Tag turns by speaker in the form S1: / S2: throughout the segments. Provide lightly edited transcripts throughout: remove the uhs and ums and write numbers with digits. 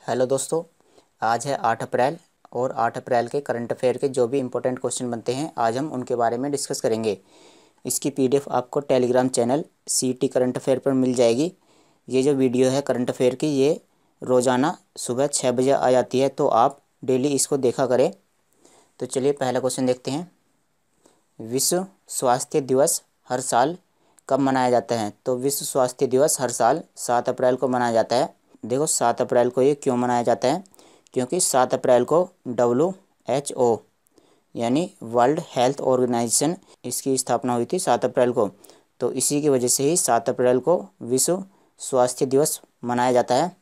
S1: Hello दोस्तों, आज है 8 अप्रैल और 8 अप्रैल के करंट अफेयर के जो भी इम्पोर्टेंट क्वेश्चन बनते हैं आज हम उनके बारे में डिस्कस करेंगे। इसकी पीडीएफ आपको टेलीग्राम चैनल सीटी करंट अफेयर पर मिल जाएगी। ये जो वीडियो है करंट अफेयर की, ये रोज़ाना सुबह 6 बजे आ जाती है, तो आप डेली इसको देखा करें। तो चलिए पहला क्वेश्चन देखते हैं। विश्व स्वास्थ्य दिवस हर साल कब मनाया जाता है? तो विश्व स्वास्थ्य दिवस हर साल 7 अप्रैल को मनाया जाता है। देखो 7 अप्रैल को ये क्यों मनाया जाता है? क्योंकि 7 अप्रैल को WHO यानी वर्ल्ड हेल्थ ऑर्गेनाइजेशन, इसकी स्थापना हुई थी 7 अप्रैल को। तो इसी की वजह से ही 7 अप्रैल को विश्व स्वास्थ्य दिवस मनाया जाता है।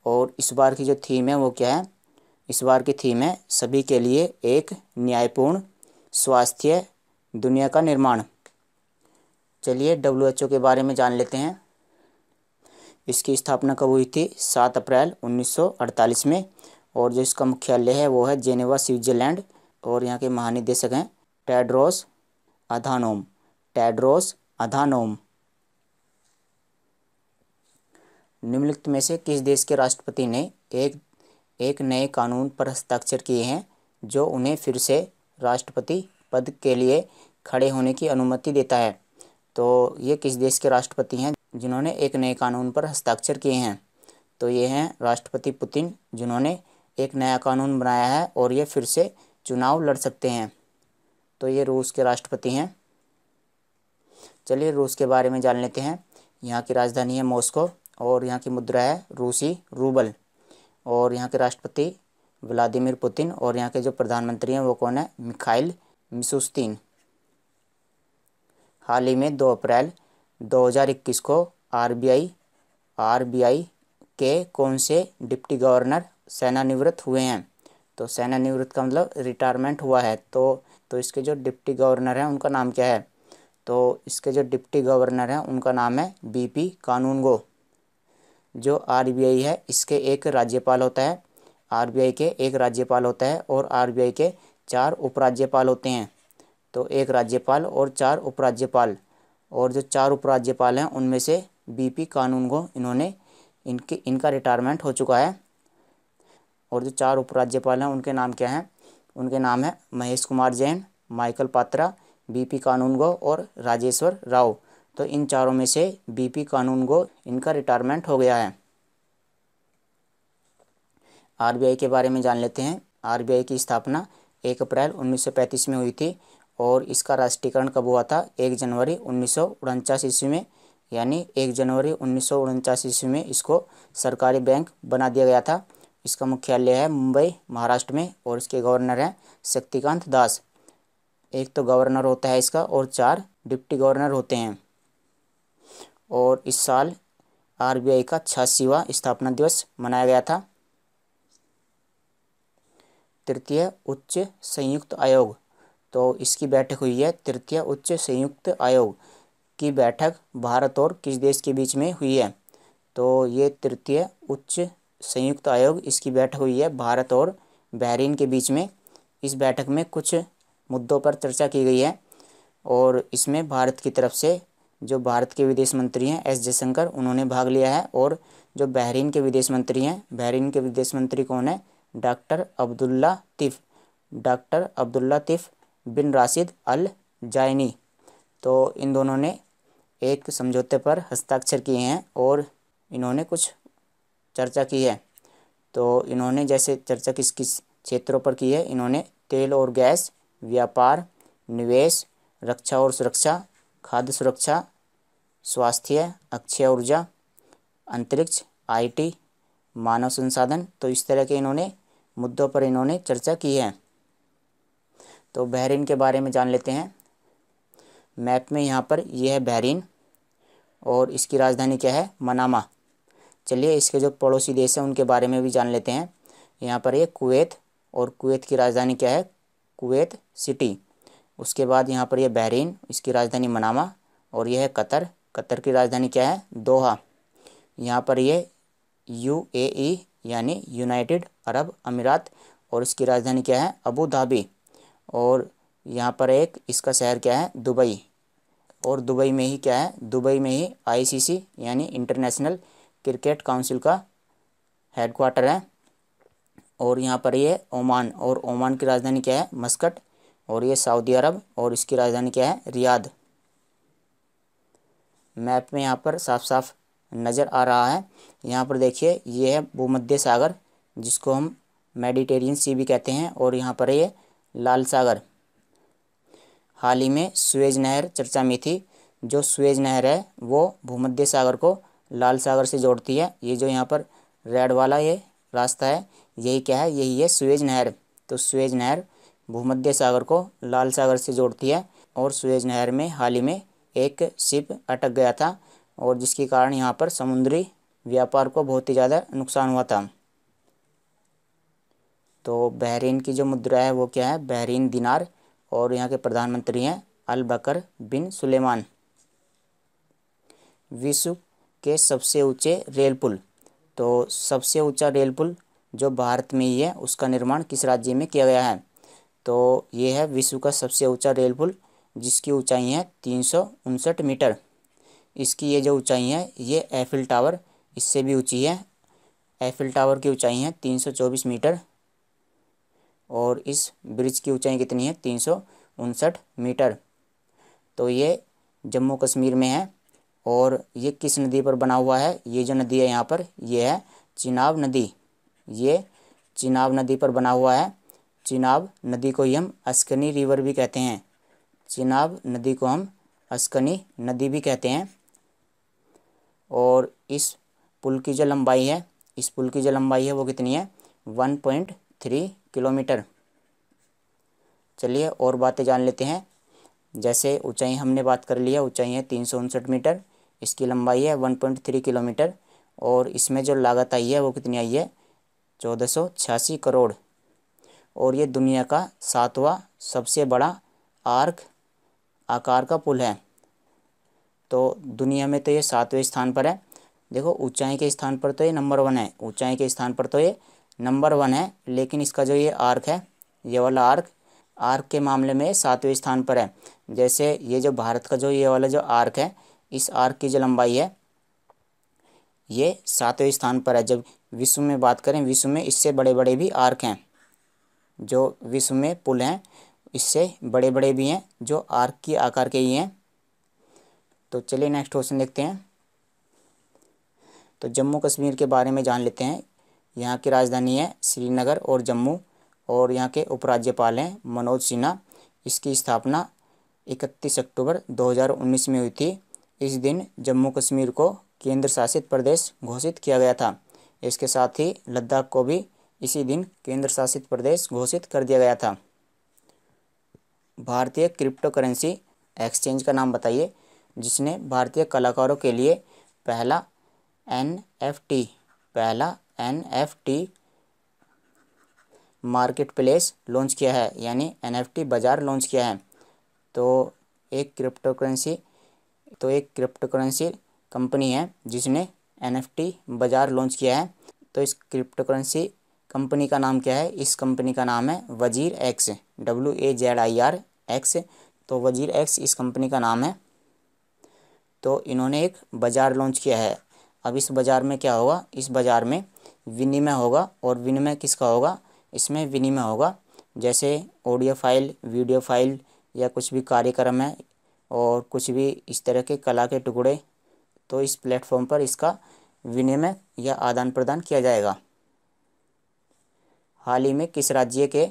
S1: और इस बार की जो थीम है वो क्या है? इस बार की थीम है सभी के लिए एक न्यायपूर्ण स्वास्थ्य दुनिया का निर्माण। चलिए WHO के बारे में जान लेते हैं। इसकी स्थापना कब हुई थी? 7 अप्रैल 1948 में। और जो इसका मुख्यालय है वो है जेनेवा, स्विट्जरलैंड। और यहाँ के महानिदेशक हैं टेड्रोस अधानोम। निम्नलिखित में से किस देश के राष्ट्रपति ने एक नए कानून पर हस्ताक्षर किए हैं जो उन्हें फिर से राष्ट्रपति पद के लिए खड़े होने की अनुमति देता है? तो ये किस देश के राष्ट्रपति हैं जिन्होंने एक नए कानून पर हस्ताक्षर किए हैं? तो ये हैं राष्ट्रपति पुतिन, जिन्होंने एक नया कानून बनाया है और ये फिर से चुनाव लड़ सकते हैं। तो ये रूस के राष्ट्रपति हैं। चलिए रूस के बारे में जान लेते हैं। यहाँ की राजधानी है मॉस्को और यहाँ की मुद्रा है रूसी रूबल। और यहाँ के राष्ट्रपति व्लादिमीर पुतिन और यहाँ के जो प्रधानमंत्री हैं वो कौन है? Mikhail Mishustin. हाल ही में 2 अप्रैल 2021 को आरबीआई के कौन से डिप्टी गवर्नर सेवानिवृत्त हुए हैं? तो सेवानिवृत्त का मतलब रिटायरमेंट हुआ है। तो इसके जो डिप्टी गवर्नर हैं उनका नाम क्या है? तो इसके जो डिप्टी गवर्नर हैं उनका नाम है बीपी कानूनगो। जो आरबीआई है इसके एक राज्यपाल होता है। आरबीआई के एक राज्यपाल होता है और आरबीआई के 4 उपराज्यपाल होते हैं। तो एक राज्यपाल और 4 उपराज्यपाल। और जो 4 उपराज्यपाल हैं उनमें से बीपी कानूनगो, इनका रिटायरमेंट हो चुका है। और जो 4 उपराज्यपाल हैं उनके नाम क्या हैं? उनके नाम है महेश कुमार जैन, माइकल पात्रा, बीपी कानूनगो और राजेश्वर राव। तो इन चारों में से बीपी कानूनगो, इनका रिटायरमेंट हो गया है। आरबीआई के बारे में जान लेते हैं। आरबीआई की स्थापना 1 अप्रैल 1935 में हुई थी और इसका राष्ट्रीयकरण कब हुआ था? 1 जनवरी 1949 ईस्वी में। यानी 1 जनवरी 1949 ईस्वी में इसको सरकारी बैंक बना दिया गया था। इसका मुख्यालय है मुंबई, महाराष्ट्र में। और इसके गवर्नर हैं शक्तिकांत दास। एक तो गवर्नर होता है इसका और 4 डिप्टी गवर्नर होते हैं। और इस साल आरबीआई का 86वां स्थापना दिवस मनाया गया था। तृतीय उच्च संयुक्त आयोग, तो इसकी बैठक हुई है। तृतीय उच्च संयुक्त आयोग की बैठक भारत और किस देश के बीच में हुई है? तो ये तृतीय उच्च संयुक्त आयोग, इसकी बैठक हुई है भारत और बहरीन के बीच में। इस बैठक में कुछ मुद्दों पर चर्चा की गई है और इसमें भारत की तरफ से जो भारत के विदेश मंत्री हैं एस जयशंकर, उन्होंने भाग लिया है। और जो बहरीन के विदेश मंत्री हैं, बहरीन के विदेश मंत्री कौन है? डॉक्टर अब्दुल्ला तिफ बिन राशिद अल जायनी। तो इन दोनों ने एक समझौते पर हस्ताक्षर किए हैं और इन्होंने कुछ चर्चा की है। तो इन्होंने जैसे चर्चा किस किस क्षेत्रों पर की है? इन्होंने तेल और गैस, व्यापार, निवेश, रक्षा और सुरक्षा, खाद्य सुरक्षा, स्वास्थ्य, अक्षय ऊर्जा, अंतरिक्ष, आईटी, मानव संसाधन। तो इस तरह के इन्होंने मुद्दों पर इन्होंने चर्चा की है। तो बहरीन के बारे में जान लेते हैं। मैप में यहाँ पर यह है बहरीन और इसकी राजधानी क्या है? मनामा। चलिए इसके जो पड़ोसी देश हैं उनके बारे में भी जान लेते हैं। यहाँ पर ये कुवैत और कुवैत की राजधानी क्या है? Kuwait city. उसके बाद यहाँ पर ये बहरीन, इसकी राजधानी मनामा। और यह है कतर की राजधानी क्या है? दोहा। यहाँ पर ये यूएई यानी यूनाइटेड अरब अमीरात और इसकी राजधानी क्या है? Abu Dhabi. और यहाँ पर एक इसका शहर क्या है? दुबई। और दुबई में ही क्या है? दुबई में ही आईसीसी यानी इंटरनेशनल क्रिकेट काउंसिल का हेडक्वार्टर है। और यहाँ पर ये ओमान, और ओमान की राजधानी क्या है? मस्कट। और ये सऊदी अरब, और इसकी राजधानी क्या है? रियाद। मैप में यहाँ पर साफ साफ नज़र आ रहा है। यहाँ पर देखिए, ये है भूमध्य सागर, जिसको हम मेडिटेरियन सी भी कहते हैं, और यहाँ पर ये लाल सागर। हाल ही में सुएज नहर चर्चा में थी। जो सुएज नहर है वो भूमध्य सागर को लाल सागर से जोड़ती है। ये जो यहाँ पर रेड वाला ये रास्ता है, यही क्या है? यही है सुएज नहर। तो सुएज नहर भूमध्य सागर को लाल सागर से जोड़ती है। और सुएज नहर में हाल ही में एक शिप अटक गया था, और जिसके कारण यहाँ पर समुद्री व्यापार को बहुत ही ज़्यादा नुकसान हुआ था। तो बहरीन की जो मुद्रा है वो क्या है? बहरीन दिनार। और यहाँ के प्रधानमंत्री हैं अल बकर बिन सुलेमान। विश्व के सबसे ऊंचे रेल पुल। तो सबसे ऊंचा रेल पुल जो भारत में ही है, उसका निर्माण किस राज्य में किया गया है? तो ये है विश्व का सबसे ऊंचा रेल पुल, जिसकी ऊंचाई है 359 मीटर। इसकी ये जो ऊंचाई है, ये एफिल टावर इससे भी ऊंची है। एफिल टावर की ऊंचाई है 324 मीटर, और इस ब्रिज की ऊंचाई कितनी है? 359 मीटर। तो ये जम्मू कश्मीर में है। और ये किस नदी पर बना हुआ है? ये जो नदी है यहाँ पर, ये है चिनाब नदी। ये चिनाब नदी पर बना हुआ है। चिनाब नदी को ही हम अस्कनी रिवर भी कहते हैं। चिनाब नदी को हम अस्कनी नदी भी कहते हैं। और इस पुल की जो लंबाई है, इस पुल की जो लंबाई है वो कितनी है? 1.3 किलोमीटर। चलिए और बातें जान लेते हैं। जैसे ऊंचाई हमने बात कर लिया, ऊंचाई है 359 मीटर, इसकी लंबाई है 1.3 किलोमीटर। और इसमें जो लागत आई है वो कितनी आई है? 1486 करोड़। और ये दुनिया का 7वां सबसे बड़ा आर्क आकार का पुल है। तो दुनिया में तो ये 7वें स्थान पर है। देखो, ऊंचाई के स्थान पर तो ये नंबर 1 है, ऊंचाई के स्थान पर तो ये नंबर 1 है। लेकिन इसका जो ये आर्क है, ये वाला आर्क के मामले में 7वें स्थान पर है। जैसे ये जो भारत का जो ये वाला जो आर्क है, इस आर्क की जो लंबाई है ये 7वें स्थान पर है। जब विश्व में बात करें, विश्व में इससे बड़े बड़े भी आर्क हैं, जो विश्व में पुल हैं इससे बड़े बड़े भी हैं, जो आर्क की आकार के ही हैं। तो चलिए नेक्स्ट क्वेश्चन देखते हैं। तो जम्मू कश्मीर के बारे में जान लेते हैं। यहाँ की राजधानी है श्रीनगर और जम्मू, और यहाँ के उपराज्यपाल हैं मनोज सिन्हा। इसकी स्थापना 31 अक्टूबर 2019 में हुई थी। इस दिन जम्मू कश्मीर को केंद्र शासित प्रदेश घोषित किया गया था। इसके साथ ही लद्दाख को भी इसी दिन केंद्र शासित प्रदेश घोषित कर दिया गया था। भारतीय क्रिप्टो करेंसी एक्सचेंज का नाम बताइए, जिसने भारतीय कलाकारों के लिए पहला NFT मार्केट प्लेस लॉन्च किया है, यानी NFT बाज़ार लॉन्च किया है। तो एक क्रिप्टो करेंसी कंपनी है जिसने NFT बाज़ार लॉन्च किया है। तो इस क्रिप्टो करेंसी कंपनी का नाम क्या है? इस कंपनी का नाम है वजीर एक्स, WAZIR X। तो वजीर एक्स इस कंपनी का नाम है। तो इन्होंने एक बाज़ार लॉन्च किया है। अब इस बाज़ार में क्या होगा? इस बाज़ार में विनिमय होगा। और विनिमय किसका होगा? इसमें विनिमय होगा जैसे ऑडियो फाइल, वीडियो फाइल, या कुछ भी कार्यक्रम है, और कुछ भी इस तरह के कला के टुकड़े। तो इस प्लेटफॉर्म पर इसका विनिमय या आदान प्रदान किया जाएगा। हाल ही में किस राज्य के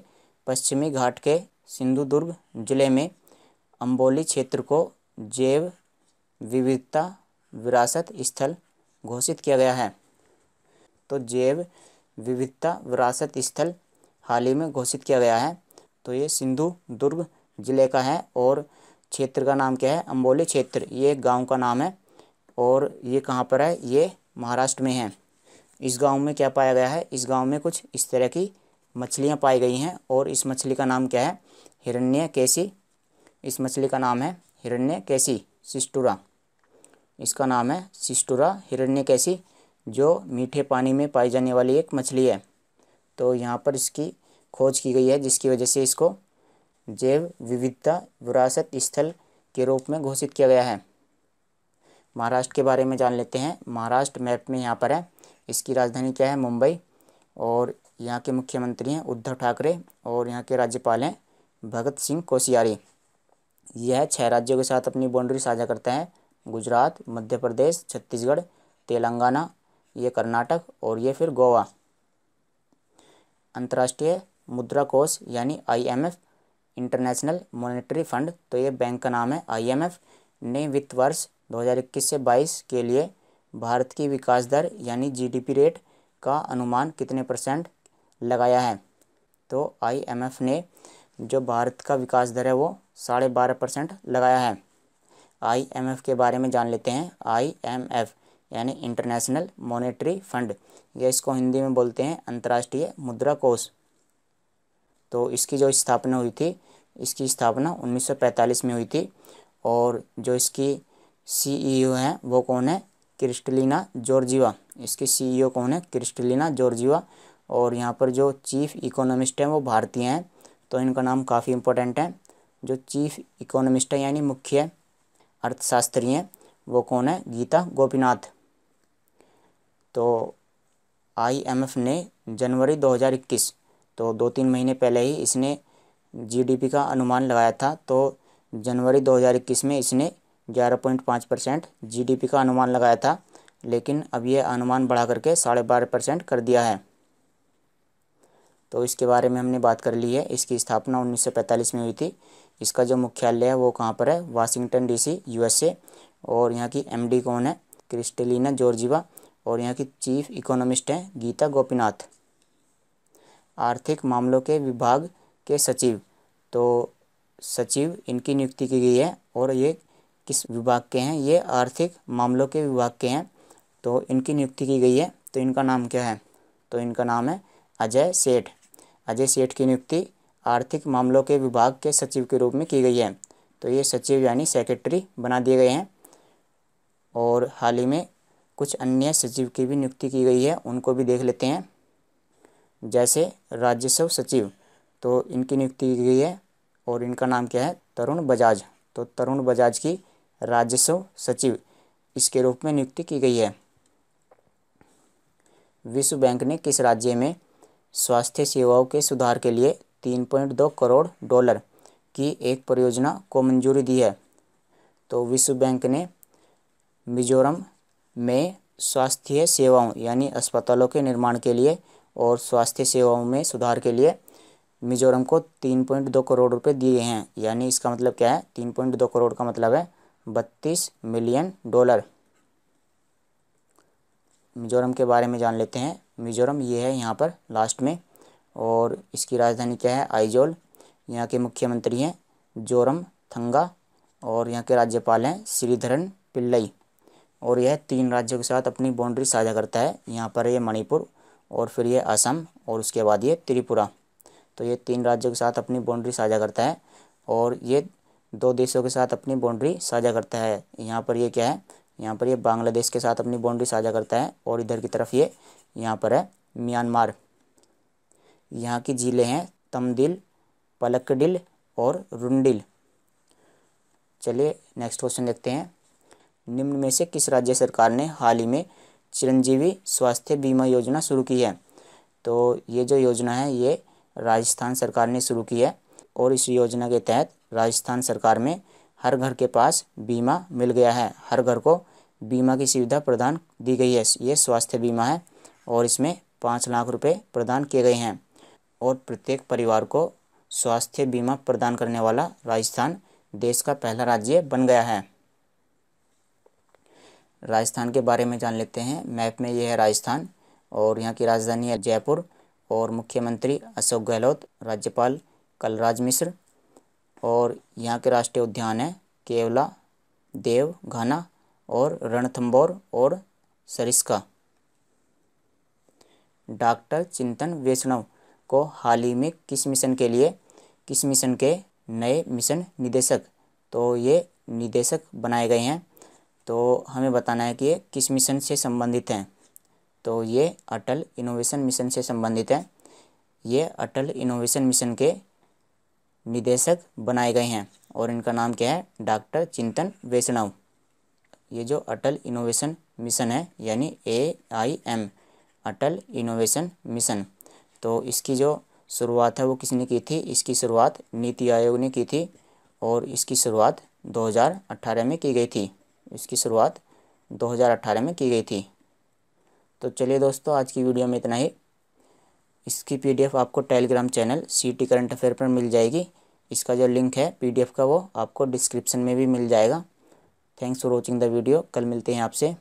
S1: पश्चिमी घाट के सिंधुदुर्ग जिले में अम्बोली क्षेत्र को जैव विविधता विरासत स्थल घोषित किया गया है? तो जैव विविधता विरासत स्थल हाल ही में घोषित किया गया है। तो ये सिंधुदुर्ग जिले का है, और क्षेत्र का नाम क्या है? अम्बोली क्षेत्र। ये गांव का नाम है, और ये कहाँ पर है? ये महाराष्ट्र में है। इस गांव में क्या पाया गया है? इस गांव में कुछ इस तरह की मछलियां पाई गई हैं, और इस मछली का नाम क्या है? हिरण्यकेशी। इस मछली का नाम है हिरण्यकेशी सिस्टूरा। इसका नाम है सिस्टूरा हिरण्यकेशी, जो मीठे पानी में पाई जाने वाली एक मछली है। तो यहाँ पर इसकी खोज की गई है, जिसकी वजह से इसको जैव विविधता विरासत स्थल के रूप में घोषित किया गया है। महाराष्ट्र के बारे में जान लेते हैं। महाराष्ट्र मैप में यहाँ पर है। इसकी राजधानी क्या है? मुंबई। और यहाँ के मुख्यमंत्री हैं उद्धव ठाकरे और यहाँ के राज्यपाल हैं भगत सिंह कोश्यारी। यह 6 राज्यों के साथ अपनी बाउंड्री साझा करता है। गुजरात, मध्य प्रदेश, छत्तीसगढ़, तेलंगाना, ये कर्नाटक और ये फिर गोवा। अंतर्राष्ट्रीय मुद्रा कोष यानी IMF, इंटरनेशनल मॉनेटरी फंड, तो ये बैंक का नाम है IMF, ने वित्त वर्ष 2021 से 22 के लिए भारत की विकास दर यानी GDP रेट का अनुमान कितने % लगाया है? तो IMF ने जो भारत का विकास दर है वो 12.5% लगाया है। IMF के बारे में जान लेते हैं। IMF यानी इंटरनेशनल मॉनेटरी फंड, या इसको हिंदी में बोलते हैं अंतर्राष्ट्रीय मुद्रा कोष। तो इसकी जो स्थापना हुई थी, इसकी स्थापना 1945 में हुई थी। और जो इसकी CEO हैं वो कौन है? Kristalina Georgieva. इसकी CEO कौन है? Kristalina Georgieva. और यहाँ पर जो चीफ इकोनॉमिस्ट हैं वो भारतीय हैं, तो इनका नाम काफ़ी इम्पोर्टेंट है। जो चीफ इकोनॉमिस्ट है यानी मुख्य अर्थशास्त्री हैं वो कौन है? गीता गोपीनाथ। तो IMF ने जनवरी 2021, तो 2-3 महीने पहले ही इसने GDP का अनुमान लगाया था। तो जनवरी 2021 में इसने 11.5% GDP का अनुमान लगाया था, लेकिन अब ये अनुमान बढ़ा करके 12.5% कर दिया है। तो इसके बारे में हमने बात कर ली है। इसकी स्थापना 1945 में हुई थी। इसका जो मुख्यालय है वो कहाँ पर है? Washington DC, USA। और यहाँ की MD कौन है? Kristalina Georgieva. और यहाँ की चीफ इकोनॉमिस्ट हैं गीता गोपीनाथ। आर्थिक मामलों के विभाग के सचिव, तो सचिव इनकी नियुक्ति की गई है। और ये किस विभाग के हैं? ये आर्थिक मामलों के विभाग के हैं, तो इनकी नियुक्ति की गई है। तो इनका नाम क्या है? तो इनका नाम है अजय सेठ। अजय सेठ की नियुक्ति आर्थिक मामलों के विभाग के सचिव के रूप में की गई है। तो ये सचिव यानी सेक्रेटरी बना दिए गए हैं। और हाल ही में कुछ अन्य सचिव की भी नियुक्ति की गई है, उनको भी देख लेते हैं। जैसे राजस्व सचिव, तो इनकी नियुक्ति की गई है और इनका नाम क्या है? तरुण बजाज। तो तरुण बजाज की राजस्व सचिव इसके रूप में नियुक्ति की गई है। विश्व बैंक ने किस राज्य में स्वास्थ्य सेवाओं के सुधार के लिए 3.2 करोड़ डॉलर की एक परियोजना को मंजूरी दी है? तो विश्व बैंक ने मिजोरम में स्वास्थ्य सेवाओं यानी अस्पतालों के निर्माण के लिए और स्वास्थ्य सेवाओं में सुधार के लिए मिजोरम को 3.2 करोड़ रुपए दिए हैं। यानी इसका मतलब क्या है? 3.2 करोड़ का मतलब है 32 मिलियन डॉलर। मिजोरम के बारे में जान लेते हैं। मिजोरम ये है यहाँ पर लास्ट में। और इसकी राजधानी क्या है? आइजोल। यहाँ के मुख्यमंत्री हैं जोरम थंगा और यहाँ के राज्यपाल हैं श्रीधरन पिल्लई। और यह 3 राज्यों के साथ अपनी बाउंड्री साझा करता है। यहाँ पर ये मणिपुर और फिर ये असम और उसके बाद ये त्रिपुरा। तो ये 3 राज्यों के साथ अपनी बाउंड्री साझा करता है। और ये 2 देशों के साथ अपनी बाउंड्री साझा करता है। यहाँ पर ये क्या है? यहाँ पर ये बांग्लादेश के साथ अपनी बाउंड्री साझा करता है। और इधर की तरफ ये यहाँ पर है म्यांमार। यहाँ की झीलें हैं तमदिल, पलकडिल और रुंडिल। चलिए नेक्स्ट क्वेश्चन देखते हैं। निम्न में से किस राज्य सरकार ने हाल ही में चिरंजीवी स्वास्थ्य बीमा योजना शुरू की है? तो ये जो योजना है ये राजस्थान सरकार ने शुरू की है। और इस योजना के तहत राजस्थान सरकार में हर घर के पास बीमा मिल गया है। हर घर को बीमा की सुविधा प्रदान दी गई है। ये स्वास्थ्य बीमा है और इसमें 5 लाख रुपए प्रदान किए गए हैं। और प्रत्येक परिवार को स्वास्थ्य बीमा प्रदान करने वाला राजस्थान देश का पहला राज्य बन गया है। राजस्थान के बारे में जान लेते हैं। मैप में ये है राजस्थान और यहाँ की राजधानी है जयपुर। और मुख्यमंत्री अशोक गहलोत, राज्यपाल कलराज मिश्र। और यहाँ के राष्ट्रीय उद्यान है केवला, देवघाना और रणथंभौर और सरिस्का। डॉक्टर चिंतन वैष्णव को हाल ही में किस मिशन के नए मिशन निदेशक, तो ये निदेशक बनाए गए हैं। तो हमें बताना है कि ये किस मिशन से संबंधित हैं। तो ये अटल इनोवेशन मिशन से संबंधित है। ये अटल इनोवेशन मिशन के निदेशक बनाए गए हैं और इनका नाम क्या है? डॉक्टर चिंतन वैष्णव। ये जो अटल इनोवेशन मिशन है यानी AIM, अटल इनोवेशन मिशन। तो इसकी जो शुरुआत है वो किसने की थी? इसकी शुरुआत नीति आयोग ने की थी और इसकी शुरुआत 2018 में की गई थी। इसकी शुरुआत 2018 में की गई थी। तो चलिए दोस्तों, आज की वीडियो में इतना ही। इसकी पीडीएफ आपको टेलीग्राम चैनल सीटी करंट अफेयर पर मिल जाएगी। इसका जो लिंक है पीडीएफ का वो आपको डिस्क्रिप्शन में भी मिल जाएगा। Thanks for watching the video. कल मिलते हैं आपसे।